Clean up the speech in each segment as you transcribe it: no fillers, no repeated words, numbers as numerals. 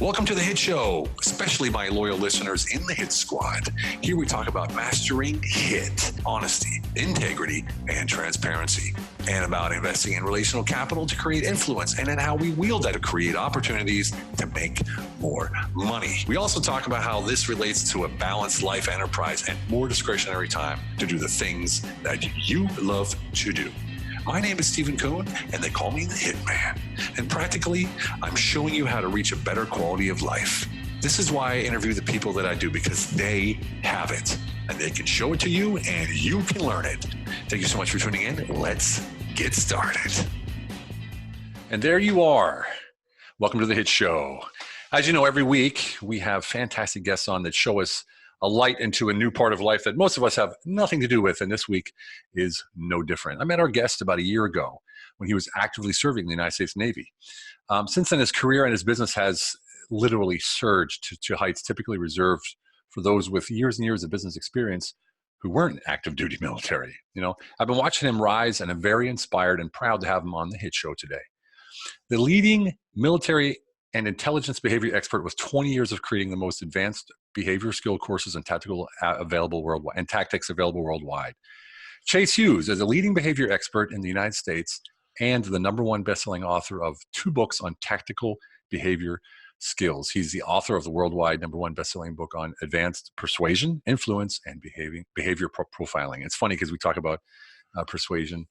Welcome to the Hit Show, especially my loyal listeners in the Hit Squad. Here we talk about mastering hit, honesty, integrity, and transparency, and about investing in relational capital to create influence, and then how we wield that to create opportunities to make more money. We also talk about how this relates to a balanced life enterprise and more discretionary time to do the things that you love to do. My name is Kuhn, and they call me the Hitman. And practically, I'm showing you how to reach a better quality of life. This is why I interview the people that I do, because they have it, and they can show it to you, and you can learn it. Thank you so much for tuning in. Let's get started. And there you are. Welcome to the Hit Show. As you know, every week we have fantastic guests on that show us a light into a new part of life that most of us have nothing to do with, and this week is no different. I met our guest about a year ago when he was actively serving the United States Navy. Since then, his career and his business has literally surged to heights typically reserved for those with years and years of business experience who weren't active duty military. You know, I've been watching him rise, and I'm very inspired and proud to have him on the Hit Show today. The leading military and intelligence behavior expert with 20 years of creating the most advanced behavior skill courses and tactics available worldwide. Chase Hughes is a leading behavior expert in the United States and the #1 bestselling author of 2 books on tactical behavior skills. He's the author of the worldwide #1 bestselling book on advanced persuasion, influence, and behavior profiling. It's funny because we talk about persuasion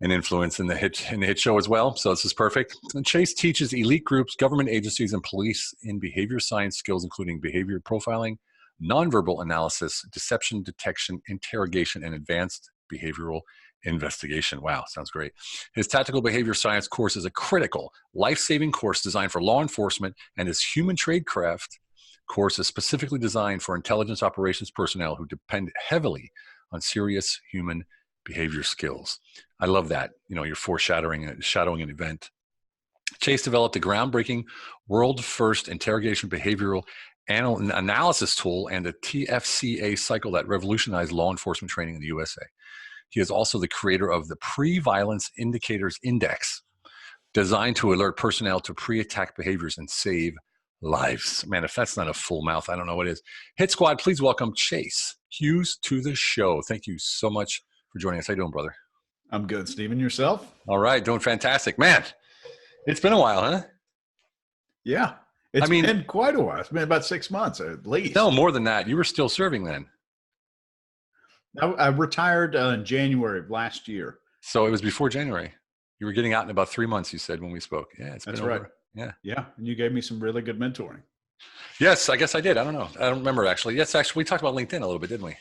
and influence in the hit show as well. So this is perfect. And Chase teaches elite groups, government agencies, and police in behavior science skills, including behavior profiling, nonverbal analysis, deception detection, interrogation, and advanced behavioral investigation. Wow, sounds great. His tactical behavior science course is a critical, life-saving course designed for law enforcement, and his human tradecraft course is specifically designed for intelligence operations personnel who depend heavily on serious human behavior skills. I love that. You know, you're shadowing an event. Chase developed a groundbreaking world-first interrogation behavioral analysis tool and a TFCA cycle that revolutionized law enforcement training in the USA. He is also the creator of the Pre-Violence Indicators Index, designed to alert personnel to pre-attack behaviors and save lives. Man, if that's not a full mouth, I don't know what is. Hit Squad, please welcome Chase Hughes to the show. Thank you so much for joining us. How you doing, brother? I'm good, Stephen. Yourself? All right, doing fantastic. Man, it's been a while, huh? Yeah. It's been quite a while. It's been about 6 months at least. No, more than that. You were still serving then. I retired in January of last year. So it was before January. You were getting out in about 3 months, you said, when we spoke. Yeah, it's been over. Right. Yeah. Yeah. And you gave me some really good mentoring. Yes, I guess I did. I don't know. I don't remember, actually. Yes, actually, we talked about LinkedIn a little bit, didn't we?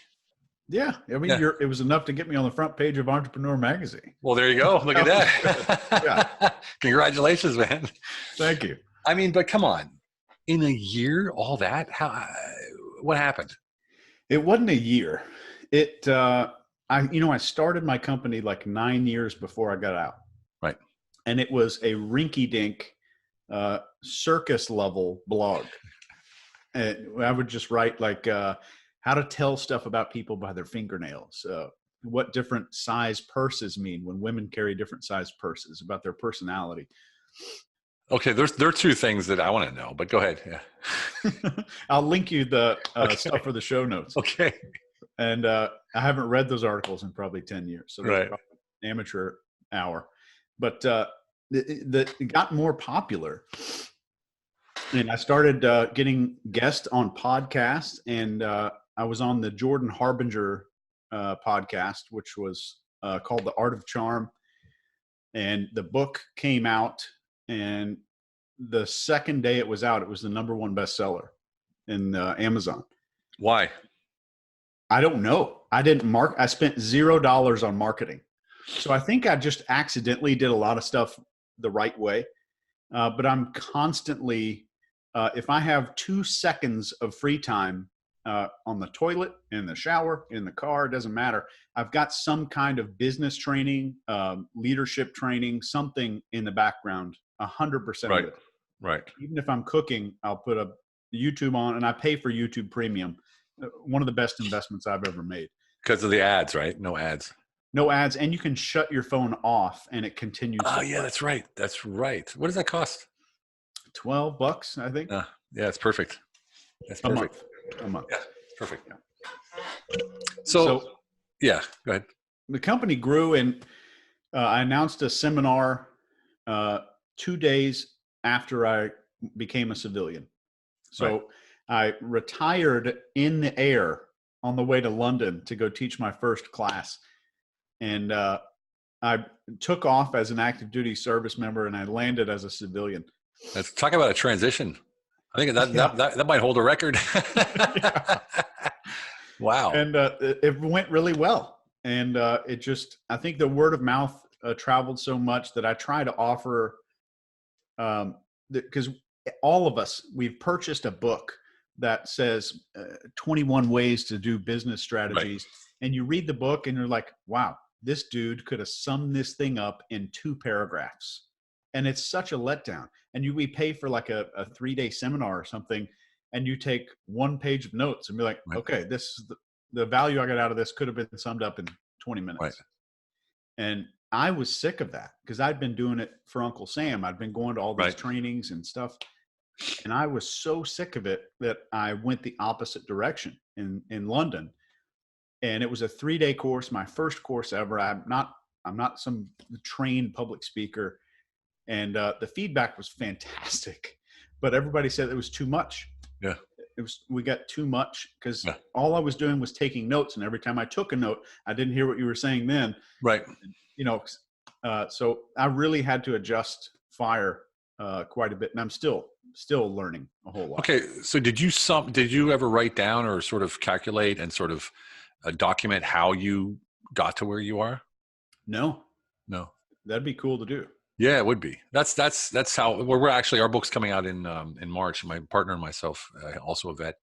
Yeah. I mean, it was enough to get me on the front page of Entrepreneur Magazine. Well, there you go. Look at that. Yeah. Congratulations, man. Thank you. I mean, but come on. In a year, all that? What happened? It wasn't a year. I started my company like 9 years before I got out. Right. And it was a rinky-dink circus level blog. And I would just write like how to tell stuff about people by their fingernails, what different size purses mean when women carry different size purses, about their personality. Okay, there are 2 things that I want to know, but go ahead. Yeah. I'll link you the stuff for the show notes. Okay. And I haven't read those articles in probably 10 years. So right. Amateur hour. But it got more popular. And I started getting guests on podcasts. And I was on the Jordan Harbinger podcast, which was called The Art of Charm. And the book came out. And the second day it was out, it was the #1 bestseller in Amazon. Why? I don't know. I spent $0 on marketing. So I think I just accidentally did a lot of stuff the right way. But I'm constantly, if I have 2 seconds of free time on the toilet, in the shower, in the car, it doesn't matter. I've got some kind of business training, leadership training, something in the background, 100% right. of it. Right. Even if I'm cooking, I'll put a YouTube on, and I pay for YouTube Premium. One of the best investments I've ever made. Because of the ads, right? No ads. No ads, and you can shut your phone off, and it continues. Oh, yeah, that's right. That's right. What does that cost? $12, I think. Yeah, it's perfect. That's A perfect. month. A month. Yeah, perfect. Yeah. So yeah, go ahead. The company grew, and I announced a seminar 2 days after I became a civilian. So I retired in the air on the way to London to go teach my first class. And I took off as an active duty service member, and I landed as a civilian. Let's talk about a transition. I think that might hold a record. Wow. And it went really well. And I think the word of mouth traveled so much that I try to offer, because all of us, we've purchased a book that says 21 ways to do business strategies. And you read the book and you're like, wow, this dude could have summed this thing up in 2 paragraphs. And it's such a letdown. And we pay for like a 3-day seminar or something, and you take 1 page of notes and be like, okay, this is the value I got out of this could have been summed up in 20 minutes. Right. And I was sick of that because I'd been doing it for Uncle Sam. I'd been going to all these trainings and stuff. And I was so sick of it that I went the opposite direction in London. And it was a 3-day course, my first course ever. I'm not some trained public speaker. And the feedback was fantastic, but everybody said it was too much. Yeah. We got too much because all I was doing was taking notes. And every time I took a note, I didn't hear what you were saying then. Right. So I really had to adjust fire quite a bit. And I'm still learning a whole lot. Okay. So did you ever write down or sort of calculate and sort of document how you got to where you are? No. That'd be cool to do. Yeah, it would be. That's how we're actually, our book's coming out in March. My partner and myself, also a vet.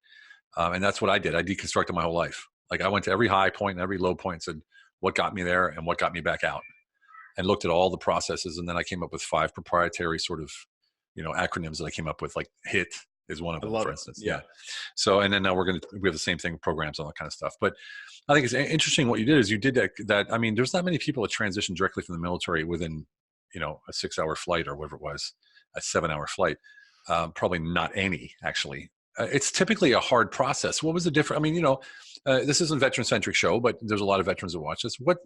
And that's what I did. I deconstructed my whole life. Like I went to every high point and every low point, said what got me there and what got me back out, and looked at all the processes. And then I came up with 5 proprietary sort of, acronyms that I came up with, like HIT is one of them, for instance. Yeah. So, and then now we have the same thing, programs, all that kind of stuff. But I think it's interesting what you did is you did that. I mean, there's not many people that transition directly from the military within, a 6-hour flight or whatever it was, a 7-hour flight. Probably not any, actually. It's typically a hard process. What was the difference? I mean, this isn't a veteran-centric show, but there's a lot of veterans that watch this. What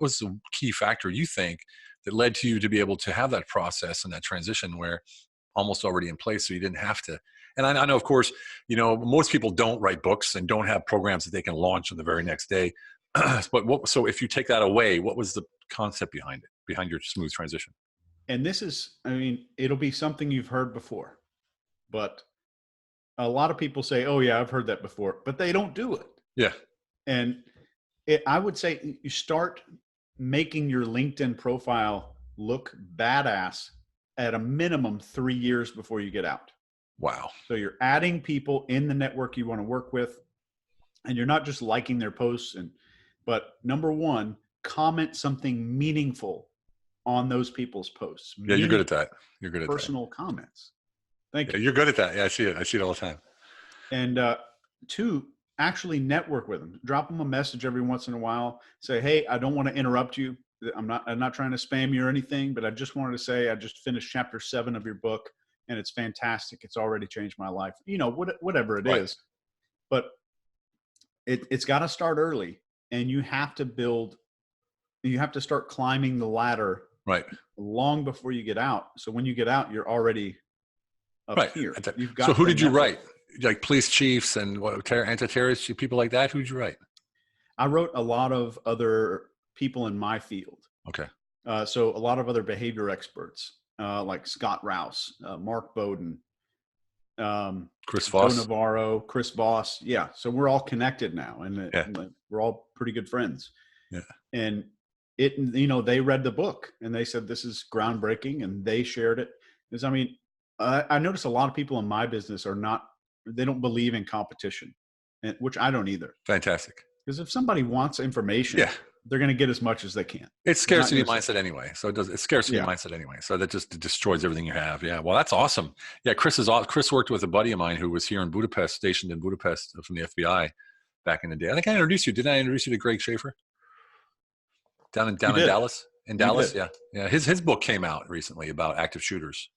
was the key factor you think that led to you to be able to have that process and that transition where almost already in place so you didn't have to? And I know, of course, most people don't write books and don't have programs that they can launch on the very next day. But so if you take that away, what was the concept behind your smooth transition? And this is, it'll be something you've heard before, but a lot of people say, oh yeah, I've heard that before, but they don't do it. Yeah. And I would say you start making your LinkedIn profile look badass at a minimum 3 years before you get out. Wow. So you're adding people in the network you want to work with, and you're not just liking their posts, but number 1, comment something meaningful on those people's posts. Yeah, you're good at that. You're good at personal comments. Thank you. You're good at that. Yeah, I see it. I see it all the time. And 2, actually network with them. Drop them a message every once in a while. Say, hey, I don't want to interrupt you. I'm not trying to spam you or anything, but I just wanted to say I just finished chapter 7 of your book, and it's fantastic. It's already changed my life. Whatever it is. But it's got to start early, and you have to start climbing the ladder long before you get out. So when you get out, you're already up here. So who did you write? Like police chiefs and anti-terrorist people like that? Who did you write? I wrote a lot of other people in my field. Okay. So a lot of other behavior experts, like Scott Rouse, Mark Bowden, Chris Voss, Joe Navarro, Chris Voss. Yeah. So we're all connected now, and we're all pretty good friends. Yeah. And they read the book and they said, this is groundbreaking, and they shared it. Because I notice a lot of people in my business they don't believe in competition, which I don't either. Fantastic. Because if somebody wants information, they're going to get as much as they can. It's scarcity mindset anyway. So it's scarcity mindset anyway. So that just destroys everything you have. Yeah. Well, that's awesome. Yeah. Chris worked with a buddy of mine who was here in Budapest, stationed in Budapest from the FBI back in the day. I think I introduced you. Didn't I introduce you to Greg Schaefer? Down in Dallas? In Dallas, yeah. His book came out recently about active shooters.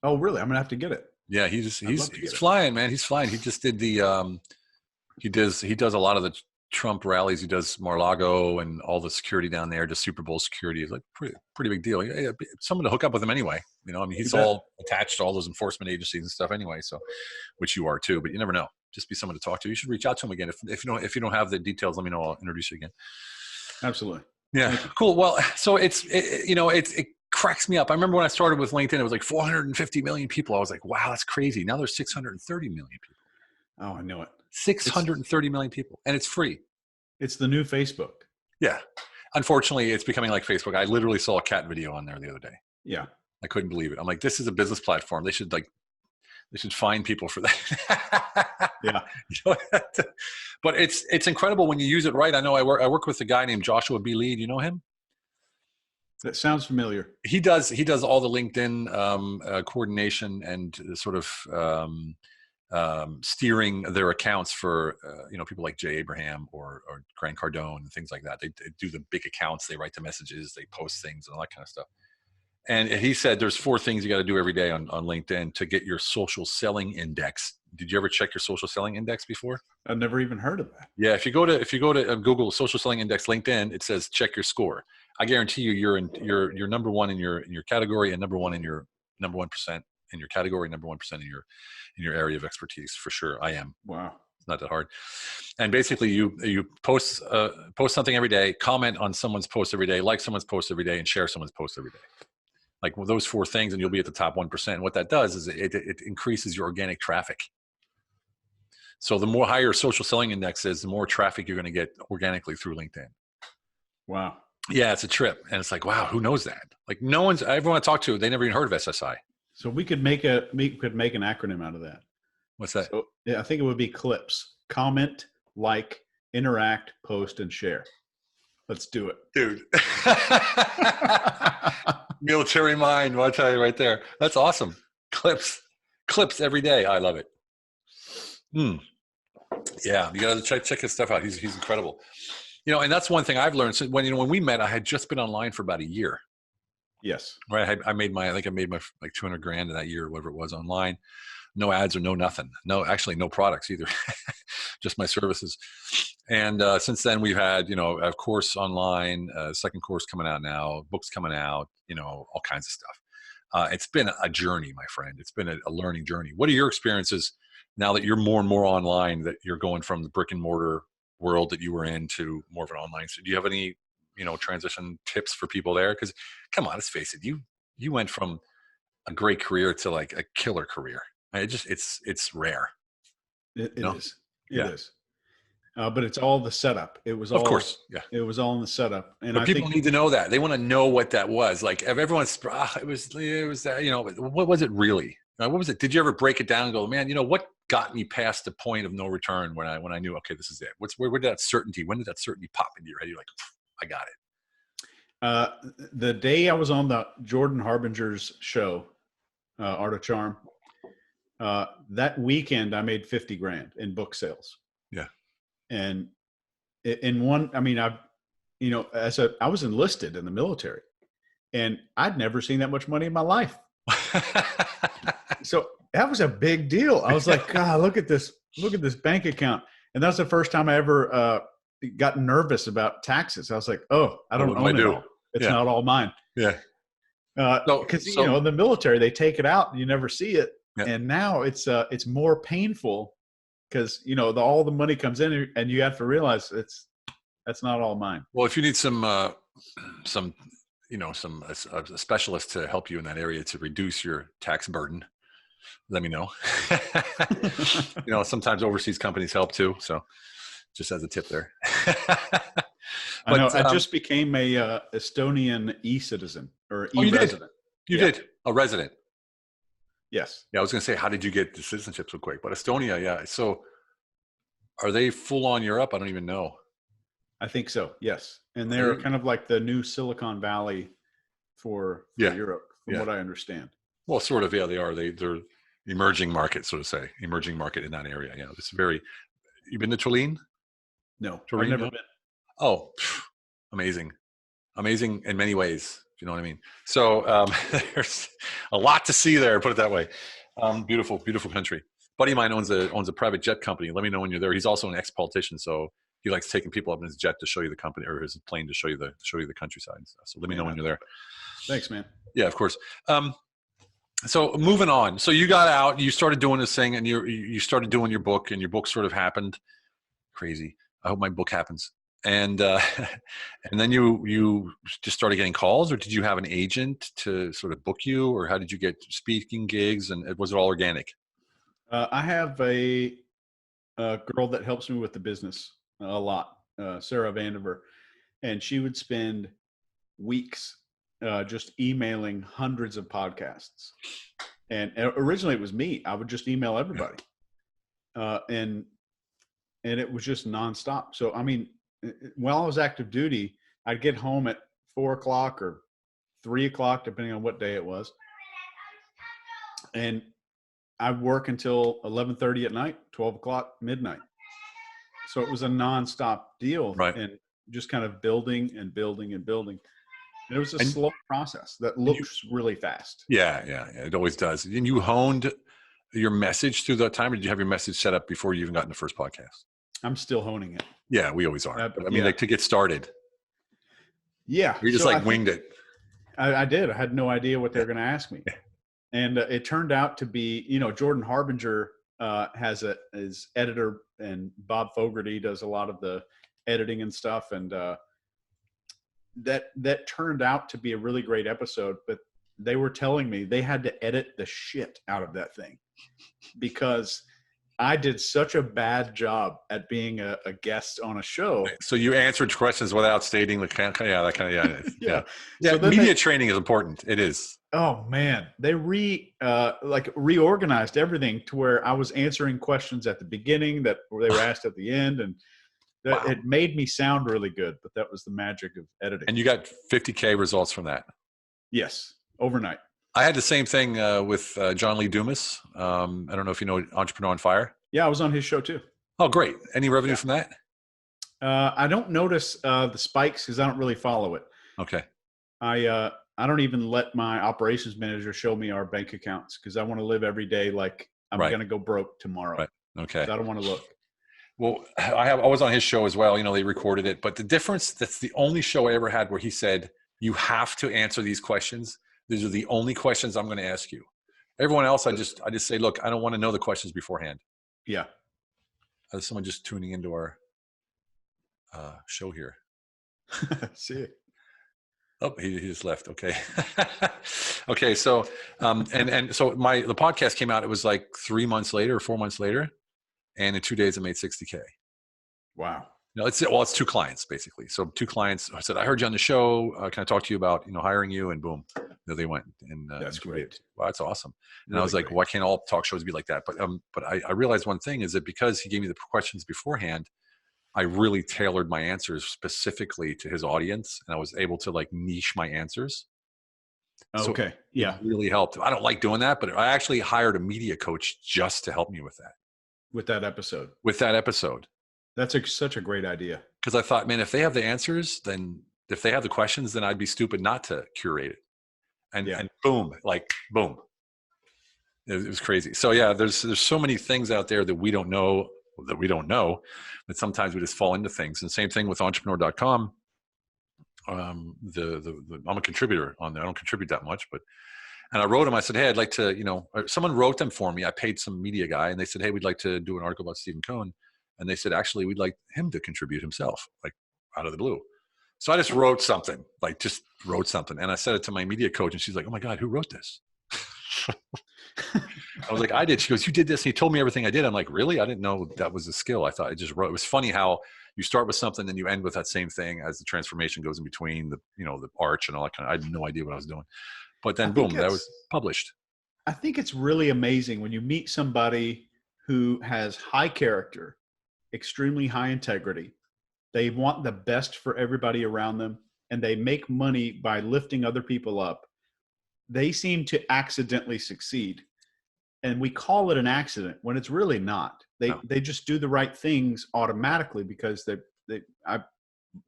Oh, really? I'm gonna have to get it. Yeah, I'd love to he's get it. flying, man. He's flying. He just did the he does a lot of the Trump rallies. He does Mar-a-Lago and all the security down there, just Super Bowl security. It's like pretty big deal. Yeah, someone to hook up with him anyway. You know, I mean, he's all attached to all those enforcement agencies and stuff anyway. So, which you are too, but you never know. Just be someone to talk to. You should reach out to him again. If you don't have the details, let me know. I'll introduce you again. Absolutely. Yeah, cool. Well, so it cracks me up. I remember when I started with LinkedIn, it was like 450 million people. I was like, wow, that's crazy. Now there's 630 million people. Oh, I know it. 630 million people, and it's free. It's the new Facebook. Yeah. Unfortunately, it's becoming like Facebook. I literally saw a cat video on there the other day. Yeah. I couldn't believe it. I'm like, this is a business platform. They should fine people for that. Yeah. But it's incredible when you use it right. I know I work with a guy named Joshua B. Lee. Do you know him? That sounds familiar. He does all the LinkedIn coordination and sort of steering their accounts for people like Jay Abraham or Grant Cardone and things like that. They do the big accounts. They write the messages. They post things and all that kind of stuff. And he said there's 4 things you got to do every day on LinkedIn to get your social selling index. Did you ever check your social selling index before? I've never even heard of that. Yeah, if you go to Google social selling index LinkedIn, it says check your score. I guarantee you you're number one in your category and number 1% in your category, number 1% in your area of expertise for sure. I am. Wow. It's not that hard. And basically you post something every day, comment on someone's post every day, like someone's post every day, and share someone's post every day. Like those 4 things, and you'll be at the top 1%. What that does is it increases your organic traffic. So the more higher social selling index is, the more traffic you're going to get organically through LinkedIn. Wow. Yeah, it's a trip. And it's like, wow, who knows that? Like everyone I talk to, they never even heard of SSI. So we could make an acronym out of that. What's that? So, yeah, I think it would be CLIPS: comment, like, interact, post, and share. Let's do it. Dude. Military mind, I'll tell you right there. That's awesome. Clips every day. I love it. Yeah, you got to check his stuff out. He's incredible. And that's one thing I've learned. So when we met, I had just been online for about a year. Yes. Right. I made my like $200,000 in that year, or whatever it was, online. No ads or no nothing. No, actually no products either. Just my services. And since then we've had, a course online, second course coming out now, books coming out, all kinds of stuff. It's been a journey, my friend. It's been a learning journey. What are your experiences now that you're more and more online, that you're going from the brick and mortar world that you were in to more of an online? So do you have any, transition tips for people there? Because come on, let's face it, you went from a great career to like a killer career. It's rare. It is. It is. But it's all the setup. It was all, of course, yeah. It was all in the setup, and but people need to know that. They want to know what that was. Like, if everyone's, it was that. What was it really? What was it? Did you ever break it down and go, man? What got me past the point of no return when I knew, okay, this is it. Where did that certainty? When did that certainty pop into your head? You're like, I got it. The day I was on the Jordan Harbinger's show, Art of Charm, that weekend I made $50,000 in book sales. Yeah. And in one, I mean, I was enlisted in the military, and I'd never seen that much money in my life. So that was a big deal. I was like, God, look at this bank account. And that's the first time I ever got nervous about taxes. I was like, oh, I don't own it all. It's not all mine. Yeah. Because in the military, they take it out and you never see it. Yeah. And now it's more painful because all the money comes in and you have to realize that's not all mine. Well, if you need a specialist to help you in that area to reduce your tax burden, let me know. Sometimes overseas companies help too. So just as a tip there. I know. I just became a Estonian e-citizen or e-resident. You did? A resident? Yes. Yeah, I was going to say, how did you get the citizenship so quick? But Estonia, yeah. So are they full on Europe? I don't even know. I think so, yes. And they're kind of like the new Silicon Valley for Europe, from what I understand. Well, sort of, yeah, they are. They're emerging market, so to say. Emerging market in that area, yeah. It's you've been to Turin? No, Turin, I've never been. Oh, amazing. Amazing in many ways. You know what I mean? So there's a lot to see there. Put it that way. Beautiful, beautiful country. Buddy of mine owns a private jet company. Let me know when you're there. He's also an ex-politician, so he likes taking people up in his jet to show you the company, or his plane to show you the countryside and stuff. So let me know when you're there. Thanks, man. Yeah, of course. So moving on. So you got out, you started doing this thing, and you started doing your book, and your book sort of happened. Crazy. I hope my book happens. And and then you just started getting calls, or did you have an agent to sort of book you, or how did you get speaking gigs, and was it all organic? I have a girl that helps me with the business a lot, Sarah Vandiver, and she would spend weeks just emailing hundreds of podcasts. And originally it was me. I would just email everybody. And it was just nonstop. So, I mean, while I was active duty, I'd get home at 4:00 or 3:00, depending on what day it was. And I'd work until 11:30 at night, 12:00, midnight. So it was a nonstop deal, Right. And just kind of building and building and building. And it was a slow process that looks really fast. Yeah, it always does. And you honed your message through that time, or did you have your message set up before you even got in the first podcast? I'm still honing it. Yeah, we always are. But I mean, like to get started. Yeah. You just winged it. I did. I had no idea what they were going to ask me. And it turned out to be, Jordan Harbinger is editor, and Bob Fogarty does a lot of the editing and stuff. And that turned out to be a really great episode, but they were telling me they had to edit the shit out of that thing because I did such a bad job at being a guest on a show. So you answered questions without stating that kind of. Yeah. So media training is important. It is. Oh man, they reorganized everything to where I was answering questions at the beginning that they were asked at the end, and it made me sound really good. But that was the magic of editing. And you got 50K results from that. Yes, overnight. I had the same thing with John Lee Dumas. I don't know if you know Entrepreneur on Fire. Yeah, I was on his show too. Oh, great. Any revenue from that? I don't notice the spikes because I don't really follow it. Okay. I don't even let my operations manager show me our bank accounts because I want to live every day like I'm going to go broke tomorrow. Right. Okay. So I don't want to look. Well, I was on his show as well. They recorded it. But the difference, that's the only show I ever had where he said, you have to answer these questions. These are the only questions I'm going to ask you. Everyone else, I just say, look, I don't want to know the questions beforehand. Yeah. There's someone just tuning into our show here. See it. Oh, he just left. Okay. Okay. So, and so the podcast came out, it was like 3 months later or 4 months later. And in 2 days I made 60K. Wow. It's 2 clients basically. So 2 clients, I said, I heard you on the show. Can I talk to you about, hiring you? And boom, they went. And that's great. Wow, that's awesome. And really I was like, why can't all talk shows be like that? But I realized one thing is that because he gave me the questions beforehand, I really tailored my answers specifically to his audience, and I was able to niche my answers. Okay. So yeah. It really helped. I don't like doing that, but I actually hired a media coach just to help me with that. With that episode. That's such a great idea. Because I thought, man, if they have the answers, then if they have the questions, then I'd be stupid not to curate it. And boom, boom. It was crazy. So yeah, there's so many things out there that we don't know, that sometimes we just fall into things. And same thing with entrepreneur.com. I'm a contributor on there. I don't contribute that much, and I wrote them. I said, hey, I'd like to, someone wrote them for me. I paid some media guy, and they said, hey, we'd like to do an article about Stephen Kuhn. And they said, actually, we'd like him to contribute himself, out of the blue. So I just wrote something, And I sent it to my media coach, and she's like, oh my God, who wrote this? I was like, I did. She goes, you did this. And he told me everything I did. I'm like, really? I didn't know that was a skill. I thought I just wrote. It was funny how you start with something and you end with that same thing as the transformation goes in between the arch and all that kind of, I had no idea what I was doing. But then boom, that was published. I think it's really amazing when you meet somebody who has high character, extremely high integrity. They want the best for everybody around them, and they make money by lifting other people up. They seem to accidentally succeed. And we call it an accident when it's really not. They just do the right things automatically because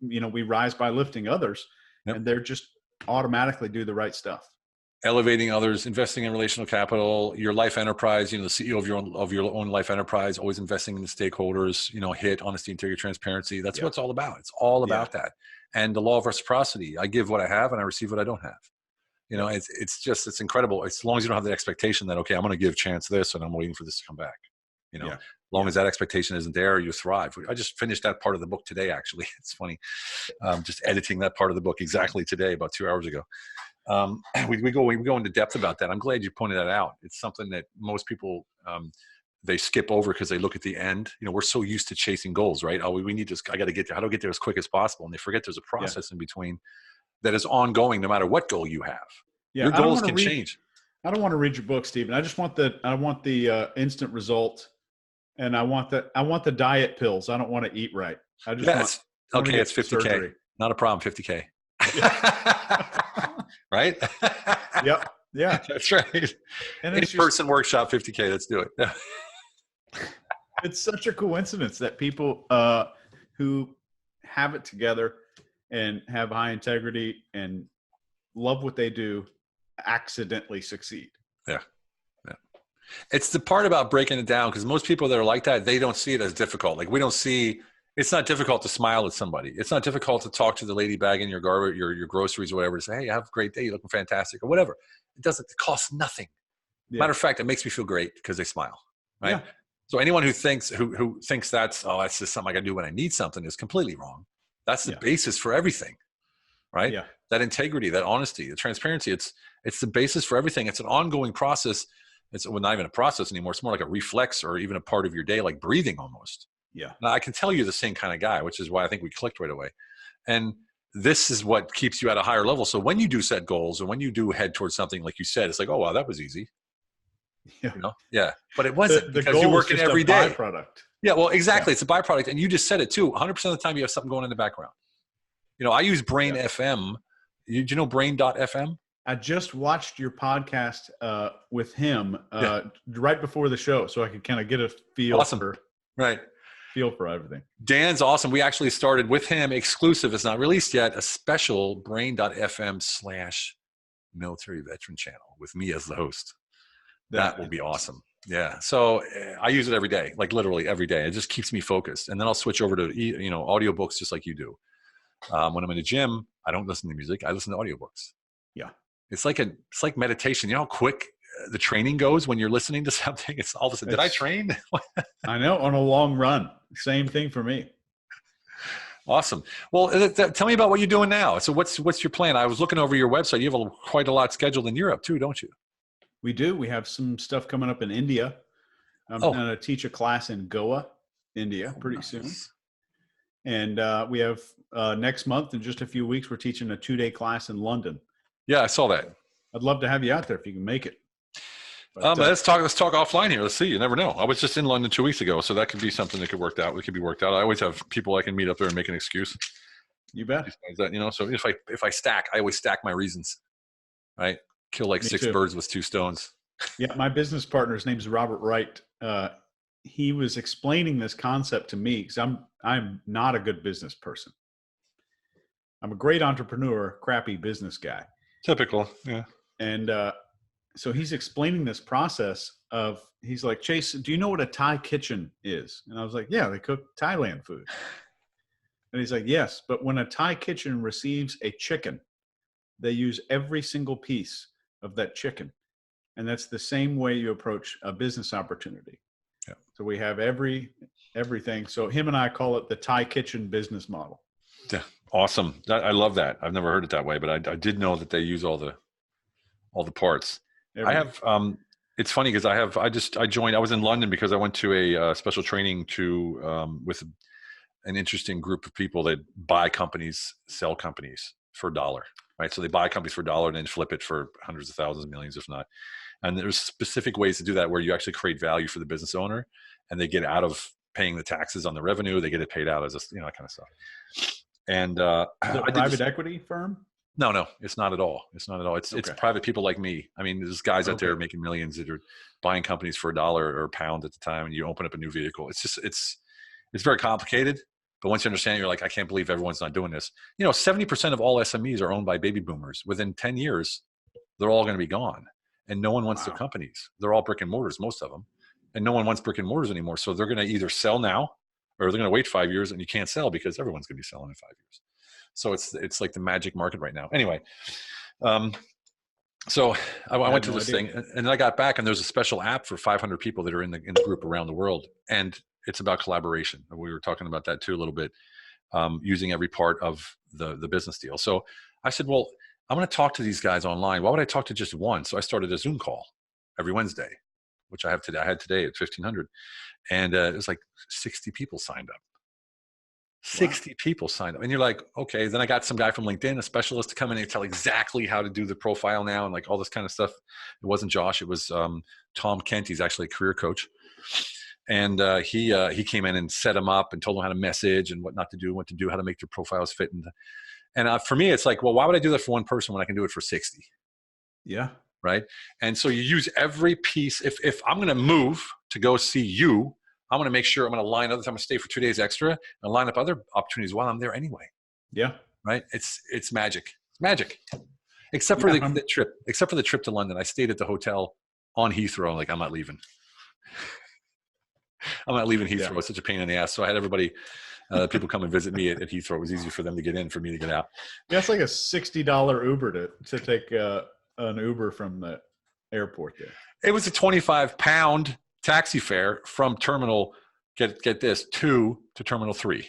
we rise by lifting others. Yep. And they're just automatically do the right stuff. Elevating others, investing in relational capital, your life enterprise, the CEO of your own life enterprise, always investing in the stakeholders, HIT, honesty, integrity, transparency. That's what it's all about. It's all about that. And the law of reciprocity. I give what I have and I receive what I don't have. It's incredible. As long as you don't have the expectation that, okay, I'm going to give chance this and I'm waiting for this to come back. As long as that expectation isn't there, you thrive. I just finished that part of the book today, actually. It's funny. Just editing that part of the book exactly today, about 2 hours ago. We go into depth about that. I'm glad you pointed that out. It's something that most people, they skip over because they look at the end. We're so used to chasing goals, right? Oh, we need to, I got to get there. How do I get there as quick as possible? And they forget there's a process in between that is ongoing no matter what goal you have. Your goals can change. I don't want to read your book, Stephen. I just want the instant result, and I want the diet pills. I don't want to eat right. I just want it's $50K. Surgery. Not a problem. $50K. Right? Yep. Yeah. That's right. And in-person workshop, $50K. Let's do it. It's such a coincidence that people who have it together and have high integrity and love what they do accidentally succeed. Yeah. It's the part about breaking it down, because most people that are like that, they don't see it as difficult. Like, we don't see, it's not difficult to smile at somebody. It's not difficult to talk to the lady bagging your garbage, your groceries or whatever, to say, hey, have a great day. You're looking fantastic or whatever. It costs nothing. Matter of fact, it makes me feel great because they smile. Right. Yeah. So anyone who thinks that's just something I got to do when I need something is completely wrong. That's the basis for everything. Right. Yeah. That integrity, that honesty, the transparency, it's the basis for everything. It's an ongoing process. It's not even a process anymore. It's more like a reflex or even a part of your day, like breathing almost. Yeah. Now, I can tell you're the same kind of guy, which is why I think we clicked right away. And this is what keeps you at a higher level. So when you do set goals, or when you do head towards something, like you said, it's like, oh, wow, that was easy. Yeah. Yeah. But it wasn't, because you're working every day. Byproduct. Yeah. Well, exactly. Yeah. It's a byproduct. And you just said it too. 100% of the time you have something going in the background. I use Brain FM. Do you know Brain.fm? I just watched your podcast with him right before the show, so I could kind of get a feel for everything. Dan's awesome. We actually started with him exclusive. It's not released yet. A special Brain.fm/military veteran channel with me as the host. That will be awesome. Yeah. So I use it every day, like literally every day. It just keeps me focused. And then I'll switch over to audiobooks, just like you do. When I'm in the gym, I don't listen to music. I listen to audiobooks. Yeah. It's like meditation. You know how quick the training goes when you're listening to something? It's all of a sudden, did I train? I know, on a long run. Same thing for me. Awesome. Well, tell me about what you're doing now. So what's your plan? I was looking over your website. You have quite a lot scheduled in Europe too, don't you? We do. We have some stuff coming up in India. I'm going to teach a class in Goa, India, pretty soon. And we have next month, in just a few weeks, we're teaching a 2-day class in London. Yeah, I saw that. I'd love to have you out there if you can make it. But, let's talk offline here. Let's see. You never know. I was just in London 2 weeks ago, so that could be something that could work out. It could be worked out. I always have people I can meet up there and make an excuse. You bet. That, so if I stack, I always stack my reasons. Right? Kill like 6 birds with 2 stones. Yeah, my business partner, his name's Robert Wright. He was explaining this concept to me because I'm not a good business person. I'm a great entrepreneur, crappy business guy. Typical, yeah. And so he's explaining this process of, he's like, Chase, do you know what a Thai kitchen is? And I was like, yeah, they cook Thailand food. And he's like, yes, but when a Thai kitchen receives a chicken, they use every single piece of that chicken. And that's the same way you approach a business opportunity. Yeah. So we have everything. So him and I call it the Thai kitchen business model. Yeah. Awesome. I love that. I've never heard it that way, but I did know that they use all the parts. Everything. I have, it's funny because I was in London because I went to a special training with an interesting group of people that buy companies, sell companies for $1, right? So they buy companies for $1 and then flip it for hundreds of thousands, millions, if not. And there's specific ways to do that where you actually create value for the business owner, and they get out of paying the taxes on the revenue. They get it paid out as that kind of stuff. And is it a private equity firm? No, it's not at all. It's private people like me. I mean, there's guys out there making millions that are buying companies for $1 or £1 at the time, and you open up a new vehicle. It's very complicated. But once you understand, you're like, I can't believe everyone's not doing this. 70% of all SMEs are owned by baby boomers. Within 10 years, they're all going to be gone. And no one wants their companies. They're all brick and mortars, most of them. And no one wants brick and mortars anymore. So they're going to either sell now or they're going to wait 5 years, and you can't sell because everyone's going to be selling in 5 years. So it's like the magic market right now. Anyway, so I went to this thing, and then I got back, and there's a special app for 500 people that are in the group around the world. And it's about collaboration. We were talking about that too a little bit, using every part of the business deal. So I said, well, I'm going to talk to these guys online. Why would I talk to just one? So I started a Zoom call every Wednesday, which I have today. I had today at 1,500, and it was like 60 people signed up. 60 people signed up, and you're like, okay. Then I got some guy from LinkedIn, a specialist, to come in and tell exactly how to do the profile now and like all this kind of stuff. It wasn't Josh; it was Tom Kent. He's actually a career coach, and he came in and set them up and told them how to message and what not to do, what to do, how to make their profiles fit. And for me, it's like, well, why would I do that for one person when I can do it for 60? Yeah. Right. And so you use every piece. If I'm going to move to go see you, I'm going to make sure I'm going to line up. I'm going to stay for 2 days extra and line up other opportunities while I'm there anyway. Yeah. Right. It's magic. It's magic. Except for the trip. Except for the trip to London, I stayed at the hotel on Heathrow. Like, I'm not leaving. I'm not leaving Heathrow. Yeah. It's such a pain in the ass. So I had everybody, people come and visit me at Heathrow. It was easy for them to get in, for me to get out. Yeah, it's like a $60 Uber to take an Uber from the airport there. It was a 25-pound taxi fare from terminal, get this, 2 to terminal 3.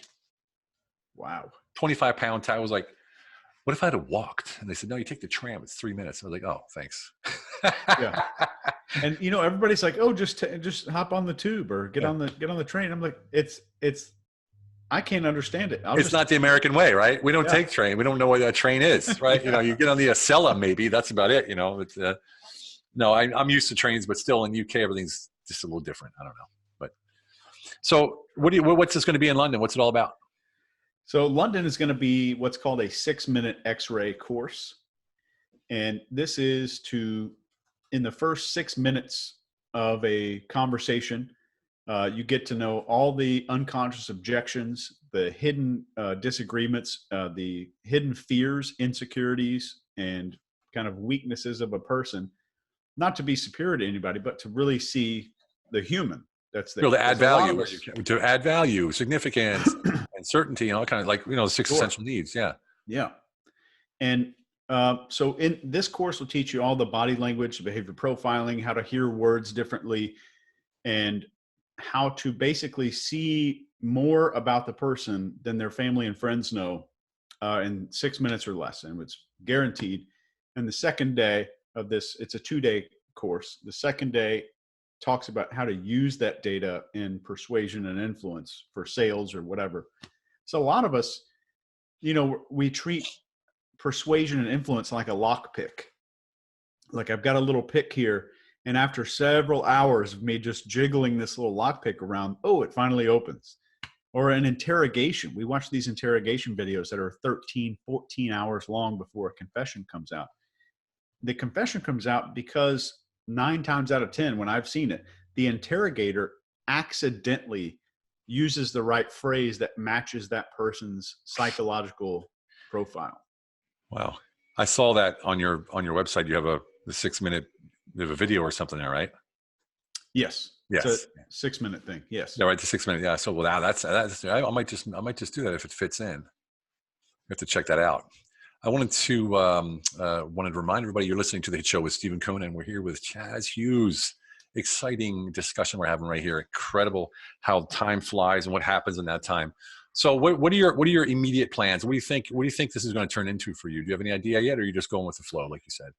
Wow. 25-pound taxi. I was like, what if I had walked? And they said, no, you take the tram. It's 3 minutes. I was like, oh, thanks. Yeah. And everybody's like, oh, just hop on the tube or get on the train. I'm like, it's I can't understand it. It's not the American way, right? We don't take train. We don't know what that train is, right? You get on the Acela, maybe. That's about it. It's, no, I'm used to trains, but still in UK, everything's just a little different. I don't know. But so what's this going to be in London? What's it all about? So London is going to be what's called a 6-minute X-ray course. And this is in the first 6 minutes of a conversation, you get to know all the unconscious objections, the hidden disagreements, the hidden fears, insecurities, and kind of weaknesses of a person, not to be superior to anybody, but to really see the human. That's the, to add value, significance, and certainty, kind of like, the 6 essential needs. Yeah. Yeah. And so in this course, we'll teach you all the body language, behavior profiling, how to hear words differently, and how to basically see more about the person than their family and friends know in 6 minutes or less. And it's guaranteed. And the second day of this, it's a 2-day course. The second day talks about how to use that data in persuasion and influence for sales or whatever. So a lot of us, we treat persuasion and influence like a lock pick. Like, I've got a little pick here, and after several hours of me just jiggling this little lock pick around, it finally opens. Or an interrogation. We watch these interrogation videos that are 13, 14 hours long before a confession comes out. The confession comes out because 9 times out of 10, when I've seen it, the interrogator accidentally uses the right phrase that matches that person's psychological profile. Wow. I saw that on your website. You have the 6 minute, you have a video or something there, right? Yes. Yes. It's a 6-minute thing. Yes. Yeah, right. The 6 minute. Yeah. So, wow, that's, I might just do that if it fits in. You have to check that out. I wanted to remind everybody you're listening to The Hit Show with Stephen Kuhn, and we're here with Chaz Hughes. Exciting discussion we're having right here. Incredible how time flies and what happens in that time. So what are your immediate plans? What do you think this is going to turn into for you? Do you have any idea yet, or are you just going with the flow, like you said?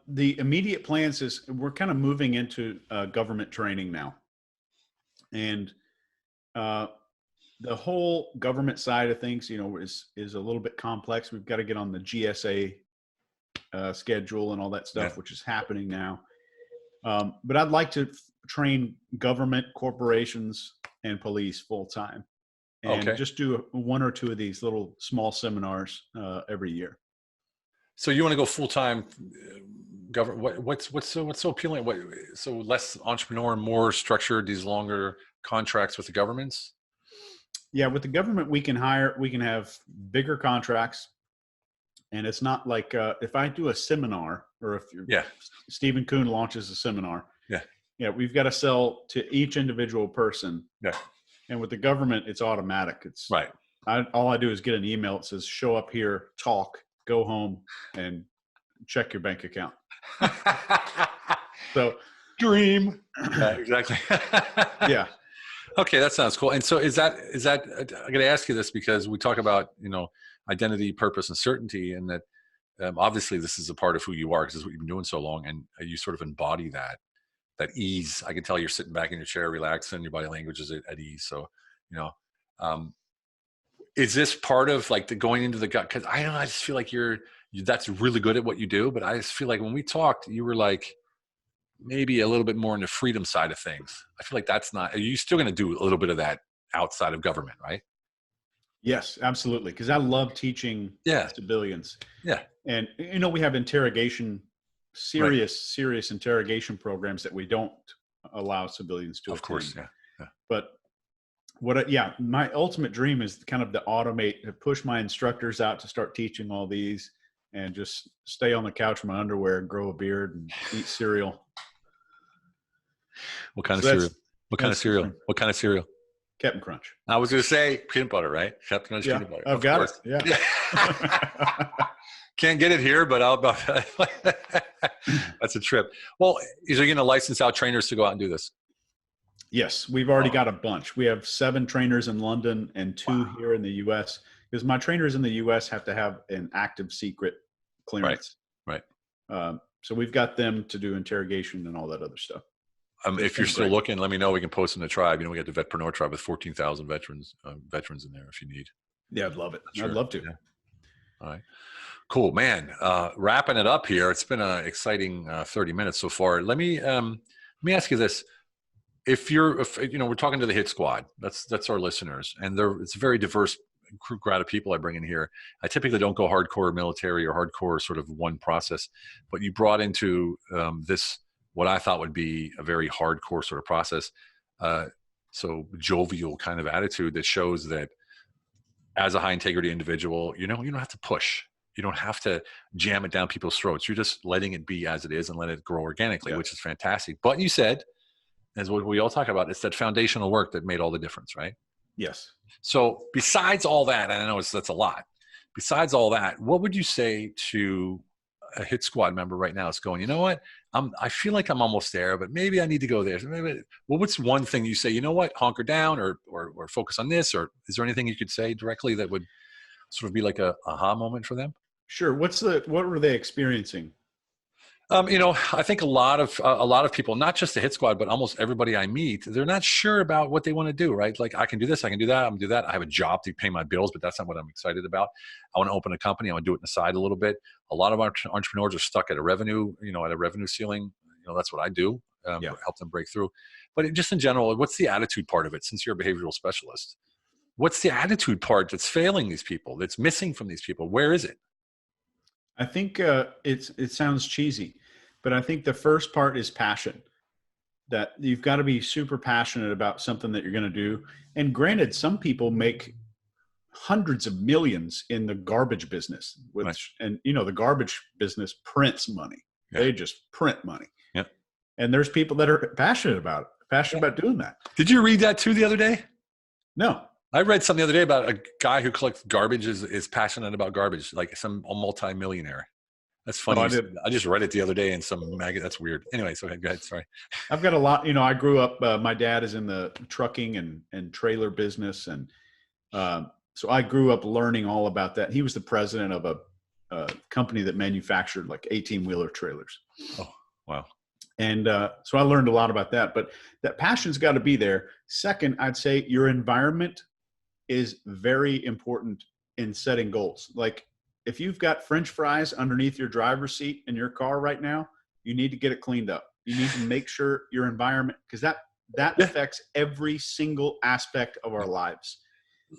The immediate plans is we're kind of moving into government training now. And the whole government side of things, is a little bit complex. We've got to get on the GSA schedule and all that stuff, which is happening now. But I'd like to train government, corporations, and police full time, and just do 1 or 2 of these little small seminars every year. So you want to go full time government? What's so appealing? So less entrepreneur, more structured, these longer contracts with the governments? Yeah, with the government, we can have bigger contracts, and it's not like if I do a seminar or if Yeah. Stephen Kuhn launches a seminar, Yeah. yeah, we've got to sell to each individual person. Yeah. And with the government, it's automatic. Right. All I do is get an email that says, "Show up here, talk, go home, and check your bank account." So, dream. Yeah, exactly. yeah. Okay, that sounds cool. And so is that I'm going to ask you this because we talk about, identity, purpose, and certainty, and that obviously this is a part of who you are because this is what you've been doing so long, and you sort of embody that ease. I can tell you're sitting back in your chair, relaxing, your body language is at ease. So, um, is this part of like the going into the gut? Because I don't know, I just feel like that's really good at what you do, but I just feel like when we talked, you were like, maybe a little bit more on the freedom side of things. I feel like that's not, are you still going to do a little bit of that outside of government, right? Yes, absolutely. Because I love teaching Yeah. civilians. Yeah. And, we have serious interrogation programs that we don't allow civilians to attend. Of course, yeah. But my ultimate dream is kind of to automate, to push my instructors out to start teaching all these and just stay on the couch in my underwear and grow a beard and eat cereal. What kind of cereal? What kind of cereal? What kind of cereal? Captain Crunch. I was going to say peanut butter, right? Captain Crunch peanut butter. I've got it. Yeah. Can't get it here, but that's a trip. Well, is there going to license out trainers to go out and do this? Yes, we've already got a bunch. We have 7 trainers in London and 2 here in the U.S. because my trainers in the U.S. have to have an active secret clearance. Right. So we've got them to do interrogation and all that other stuff. If you're still looking, let me know. We can post in the tribe. We got the Vetpreneur tribe with 14,000 veterans in there if you need. Yeah, I'd love it. Sure. I'd love to. Yeah. All right. Cool, man. Wrapping it up here. It's been an exciting 30 minutes so far. Let me ask you this. If we're talking to the Hit Squad, that's our listeners, and it's a very diverse crowd of people I bring in here. I typically don't go hardcore military or hardcore sort of one process, but you brought into this what I thought would be a very hardcore sort of process. So jovial kind of attitude that shows that as a high integrity individual, you don't have to push. You don't have to jam it down people's throats. You're just letting it be as it is and let it grow organically, which is fantastic. But you said, as what we all talk about, it's that foundational work that made all the difference, right? Yes. So besides all that, and I know that's a lot, besides all that, what would you say to a Hit Squad member right now is going, you know what, I feel like I'm almost there, but maybe I need to go there. So what's one thing you say, you know what, hunker down or focus on this, or is there anything you could say directly that would sort of be like a aha moment for them? Sure. What were they experiencing? I think a lot of people, not just the Hit Squad, but almost everybody I meet, they're not sure about what they want to do, right? Like, I can do this, I can do that, I'm going to do that. I have a job to pay my bills, but that's not what I'm excited about. I want to open a company. I want to do it on the side a little bit. A lot of entrepreneurs are stuck at a revenue ceiling. That's what I do, help them break through. But just in general, what's the attitude part of it? Since you're a behavioral specialist, what's the attitude part that's failing these people, that's missing from these people? Where is it? I think it sounds cheesy, but I think the first part is passion. That you've got to be super passionate about something that you're going to do. And granted, some people make hundreds of millions in the garbage business, and the garbage business prints money. Yeah. They just print money. Yeah. And there's people that are passionate about doing that. Did you read that too the other day? No. I read something the other day about a guy who collects garbage is passionate about garbage, like a multi-millionaire. That's funny. I just read it the other day in some magazine. That's weird. Anyway, so go ahead. Sorry. I've got a lot. I grew up. My dad is in the trucking and trailer business, and so I grew up learning all about that. He was the president of a company that manufactured like 18-wheeler trailers. Oh, wow. And so I learned a lot about that. But that passion's got to be there. Second, I'd say your environment is very important in setting goals. Like if you've got French fries underneath your driver's seat in your car right now, you need to get it cleaned up. You need to make sure your environment, because that affects every single aspect of our lives.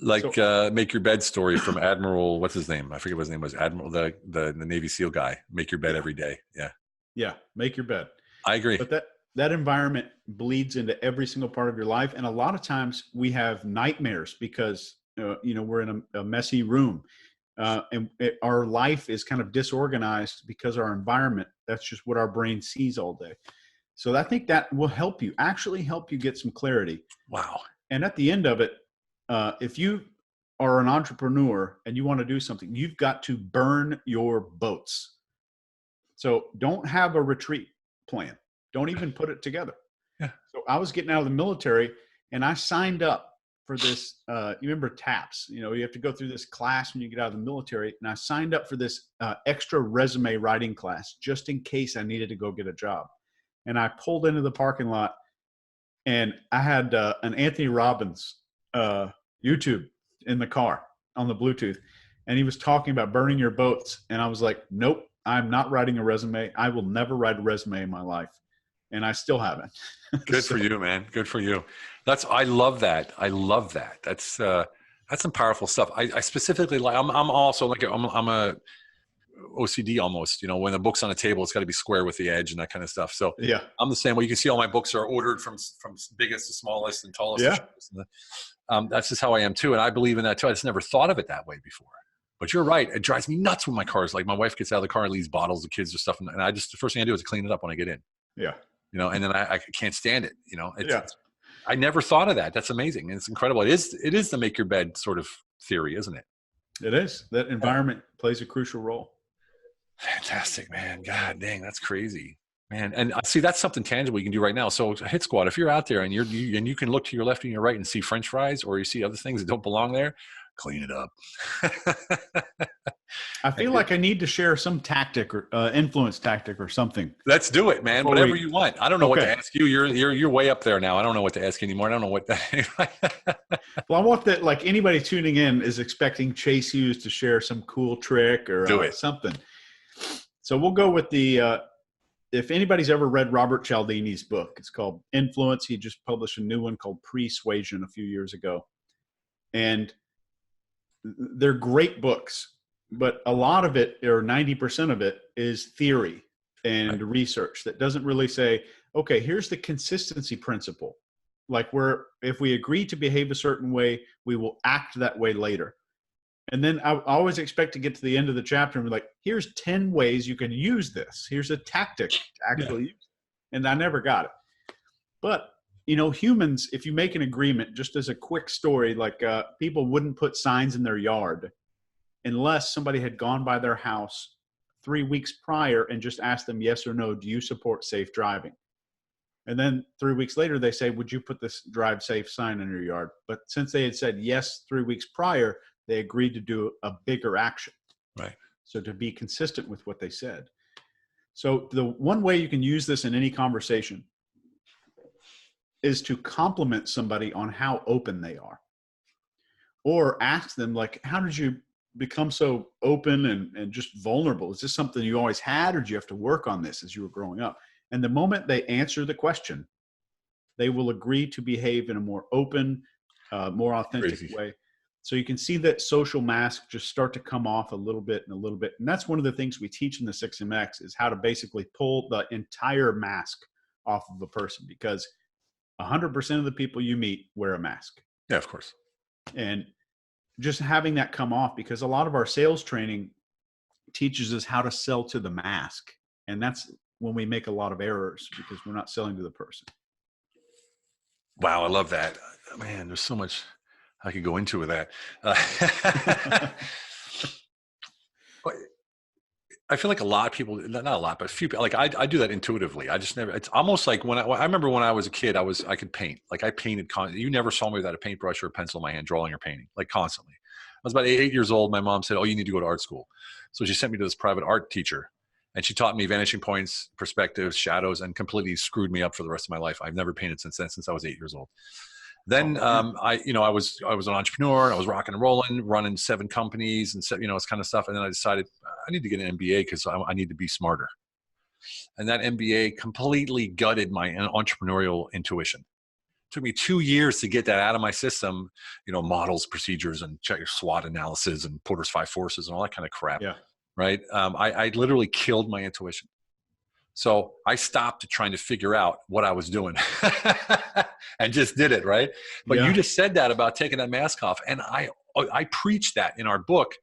Like Make Your Bed story from Admiral, what's his name? I forget what his name was. Admiral, the Navy SEAL guy. Make your bed every day. Yeah. Yeah. Make your bed. I agree. But that environment bleeds into every single part of your life. And a lot of times we have nightmares because, we're in a messy room. Our life is kind of disorganized because our environment, that's just what our brain sees all day. So I think that will help you get some clarity. Wow. And at the end of it, if you are an entrepreneur and you want to do something, you've got to burn your boats. So don't have a retreat plan. Don't even put it together. Yeah. So I was getting out of the military and I signed up for this. You remember TAPS, you have to go through this class when you get out of the military. And I signed up for this extra resume writing class just in case I needed to go get a job. And I pulled into the parking lot and I had an Anthony Robbins YouTube in the car on the Bluetooth. And he was talking about burning your boats. And I was like, nope, I'm not writing a resume. I will never write a resume in my life. And I still haven't. Good for you, man. Good for you. I love that. I love that. That's some powerful stuff. I specifically like, I'm also like, I'm a OCD almost, when the book's on a table, it's got to be square with the edge and that kind of stuff. So yeah, I'm the same way. You can see all my books are ordered from biggest to smallest and tallest. Yeah. That's just how I am too. And I believe in that too. I just never thought of it that way before. But you're right. It drives me nuts when my car is like, my wife gets out of the car and leaves bottles of kids or stuff. And the first thing I do is clean it up when I get in. Yeah. And then I can't stand it. I never thought of that. That's amazing. And it's incredible. It is the make your bed sort of theory, isn't it? It is. That environment plays a crucial role. Fantastic, man. God dang, that's crazy, man. And see, that's something tangible you can do right now. So Hit Squad, if you're out there and you can look to your left and your right and see French fries, or you see other things that don't belong there, clean it up. I feel like I need to share some tactic or influence tactic or something. Let's do it, man. Whatever you want. I don't know what to ask you. You're way up there now. I don't know what to ask anymore. I don't know what that. Well, I want that, like, anybody tuning in is expecting Chase Hughes to share some cool trick or something. So we'll go with if anybody's ever read Robert Cialdini's book, it's called Influence. He just published a new one called Persuasion a few years ago. And they're great books, but a lot of it, or 90% of it, is theory and research that doesn't really say, okay, here's the consistency principle. Like, if we agree to behave a certain way, we will act that way later. And then I always expect to get to the end of the chapter and be like, here's 10 ways you can use this. Here's a tactic to actually use it. And I never got it. But, humans, if you make an agreement, just as a quick story, like people wouldn't put signs in their yard unless somebody had gone by their house 3 weeks prior and just asked them yes or no, do you support safe driving? And then 3 weeks later, they say, would you put this drive safe sign in your yard? But since they had said yes 3 weeks prior, they agreed to do a bigger action. Right. So to be consistent with what they said. So the one way you can use this in any conversation is to compliment somebody on how open they are. Or ask them, like, how did you become so open and just vulnerable? Is this something you always had, or did you have to work on this as you were growing up? And the moment they answer the question, they will agree to behave in a more open, more authentic way. So you can see that social mask just start to come off a little bit and a little bit. And that's one of the things we teach in the 6MX is how to basically pull the entire mask off of a person, because 100% of the people you meet wear a mask. Yeah, of course. And just having that come off, because a lot of our sales training teaches us how to sell to the mask. And that's when we make a lot of errors, because we're not selling to the person. Wow, I love that. Man, there's so much I could go into with that. I feel like a lot of people, not a lot, but a few people, like I do that intuitively. I just never, it's almost like I remember when I was a kid, I could paint. Like I painted, you never saw me without a paintbrush or a pencil in my hand, drawing or painting, like constantly. I was about 8 years old. My mom said, oh, you need to go to art school. So she sent me to this private art teacher, and she taught me vanishing points, perspectives, shadows, and completely screwed me up for the rest of my life. I've never painted since then, since I was 8 years old. Then I was an entrepreneur. I was rocking and rolling, running 7 companies and this kind of stuff. And then I decided I need to get an MBA because I need to be smarter. And that MBA completely gutted my entrepreneurial intuition. It took me 2 years to get that out of my system. Models, procedures, and check your SWOT analysis and Porter's 5 forces and all that kind of crap. Yeah. Right. I literally killed my intuition. So I stopped trying to figure out what I was doing and just did it, right? But you Yeah. just said that about taking that mask off. And I preach that in our book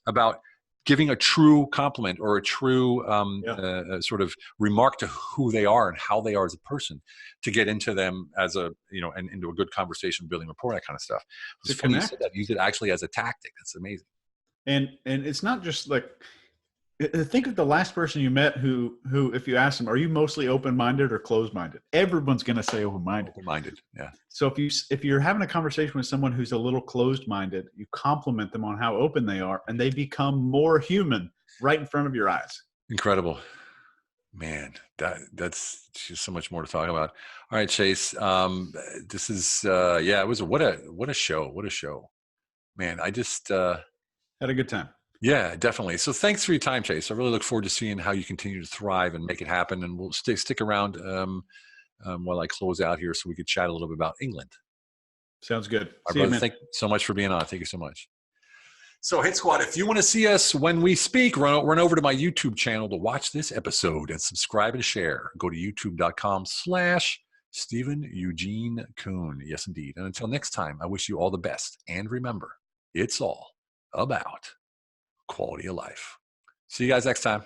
about giving a true compliment or a true sort of remark to who they are and how they are as a person to get into them as a, and into a good conversation, building rapport, that kind of stuff. It's funny you said that. Use it actually as a tactic. That's amazing. And it's not just like, think of the last person you met who, if you ask them, are you mostly open-minded or closed-minded? Everyone's going to say open-minded. Open-minded, yeah. So if you're having a conversation with someone who's a little closed-minded, you compliment them on how open they are, and they become more human right in front of your eyes. Incredible, man. That's just so much more to talk about. All right, Chase. This is it was what a show, man. I just had a good time. Yeah, definitely. So thanks for your time, Chase. I really look forward to seeing how you continue to thrive and make it happen. And we'll stick around while I close out here so we could chat a little bit about England. Sounds good. See you, man. Thank you so much for being on. Thank you so much. So Hit Squad, if you want to see us when we speak, run over to my YouTube channel to watch this episode and subscribe and share. Go to youtube.com/Stephen Eugene Kuhn. Yes, indeed. And until next time, I wish you all the best. And remember, it's all about quality of life. See you guys next time.